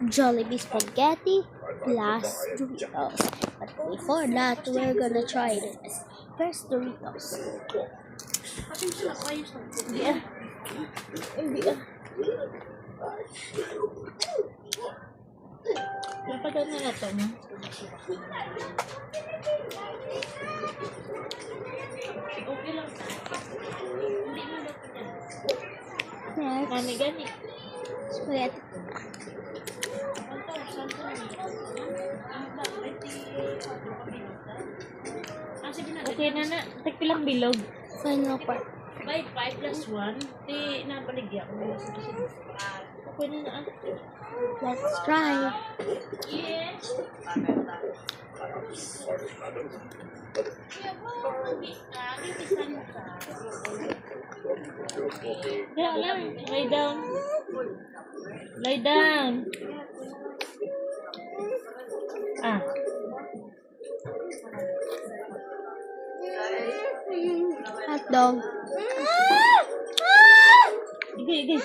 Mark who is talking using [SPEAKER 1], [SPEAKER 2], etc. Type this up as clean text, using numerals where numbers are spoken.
[SPEAKER 1] Jollibee spaghetti plus Doritos. But before that, we're gonna try this. First, Doritos. Yeah. Yeah.
[SPEAKER 2] Napagod na ito, no? Okay lang. Hindi mo dapat yan.
[SPEAKER 1] Next,
[SPEAKER 2] Mami, gani.
[SPEAKER 1] spaghetti.
[SPEAKER 2] Okay na na. Tagpilang bilog.
[SPEAKER 1] Final part.
[SPEAKER 2] 5 plus 1. Di nabaligya ko. Okay na na.
[SPEAKER 1] Let's try.
[SPEAKER 2] Yes. Kaya lang. Lie down. Lie down. Ah.
[SPEAKER 1] Hot dog.
[SPEAKER 2] Igi.